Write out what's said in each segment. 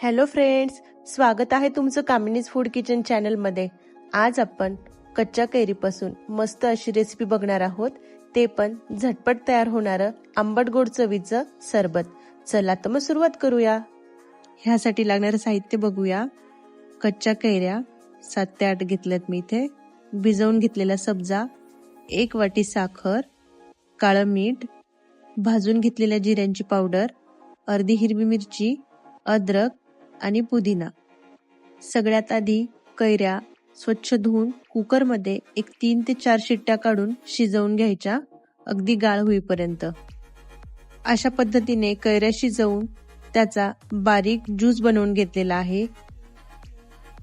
Hello friends, स्वागत आहे तुमचं कामिनीज फूड किचन चॅनलमध्ये। आज आपण कच्च्या कैरीपासून मस्त अशी रेसिपी बघणार आहोत, ते पण झटपट तयार होणारं आंबट गोड चवीचं सरबत। चला तर मग सुरुवात करूया। ह्यासाठी लागणारं साहित्य बघूया। कच्च्या कैऱ्या 7 ते 8 घेतल्यात मी इथे, भिजवून घेतलेला सब्जा, 1 वाटी साखर, काळं मीठ, भाजून घेतलेल्या जिऱ्यांची पावडर, अर्धी हिरवी मिरची, अद्रक आणि पुदिना। सगळ्यात आधी कैऱ्या स्वच्छ धुवून कुकरमध्ये 3 ते 4 शिट्ट्या काढून शिजवून घ्यायच्या, अगदी गाळ होईपर्यंत। अशा पद्धतीने कैऱ्या शिजवून त्याचा बारीक ज्यूस बनवून घेतलेला आहे।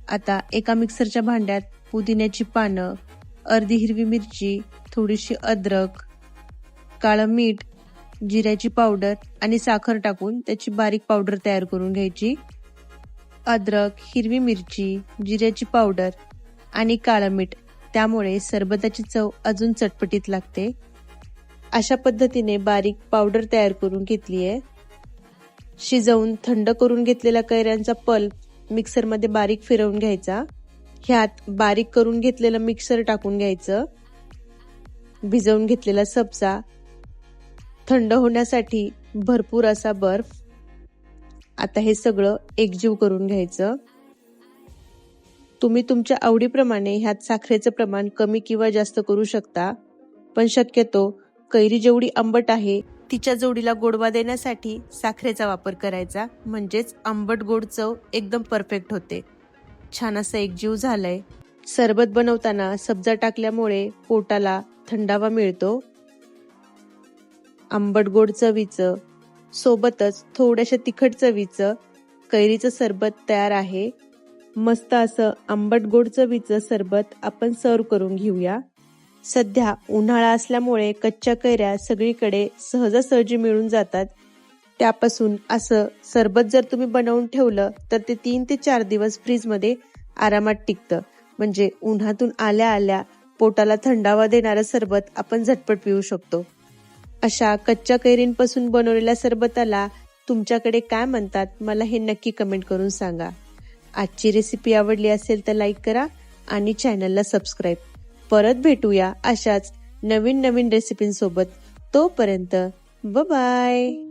आता एका मिक्सरच्या भांड्यात पुदिन्याची पानं, अर्धी हिरवी मिरची, थोडीशी अद्रक, काळं मीठ, जिऱ्याची पावडर आणि साखर टाकून त्याची बारीक पावडर तयार करून घ्यायची। अद्रक, हिरवी मिरची, जिऱ्याची पावडर आणि काळं मीठ, त्यामुळे सरबताची चव अजून चटपटीत लागते। अशा पद्धतीने बारीक पावडर तयार करून घेतली आहे। शिजवून थंड करून घेतलेल्या कैऱ्यांचा पल्प मिक्सरमध्ये बारीक फिरवून घ्यायचा। ह्यात बारीक करून घेतलेलं मिक्सर टाकून घ्यायचं। भिजवून घेतलेला सब्जा, थंड होण्यासाठी भरपूर असा बर्फ। आता हे सगळं एकजीव करून घ्यायचं। तुम्ही तुमच्या आवडीप्रमाणे ह्यात साखरेचं प्रमाण कमी किंवा जास्त करू शकता, पण शक्यतो कैरी जेवढी आंबट आहे तिच्या जोडीला गोडवा देण्यासाठी साखरेचा वापर करायचा, म्हणजेच आंबट गोड चव एकदम परफेक्ट होते। छान असं एकजीव झालंय। सरबत बनवताना सब्जा टाकल्यामुळे पोटाला थंडावा मिळतो। आंबट गोड चवीचं सोबतच थोड्याशा तिखट चवीचं कैरीचं सरबत तयार आहे। मस्त असं आंबट गोड चवीचं सरबत आपण सर्व करून घेऊया। सध्या उन्हाळा असल्यामुळे कच्च्या कैऱ्या सगळीकडे सहजासहजी मिळून जातात। त्यापासून असं सरबत जर तुम्ही बनवून ठेवलं तर ते 3 ते 4 दिवस फ्रीजमध्ये आरामात टिकतं, म्हणजे उन्हातून आल्या आल्या पोटाला थंडावा देणारं सरबत आपण झटपट पिऊ शकतो। अशा कच्च्या कैरींपासून बनवलेल्या सरबताला तुमच्याकडे काय म्हणतात मला हे नक्की कमेंट करून सांगा। आजची रेसिपी आवडली असेल तर लाईक करा आणि चॅनलला सबस्क्राईब। परत भेटूया अशाच नवीन रेसिपींसोबत। तोपर्यंत बाय बाय।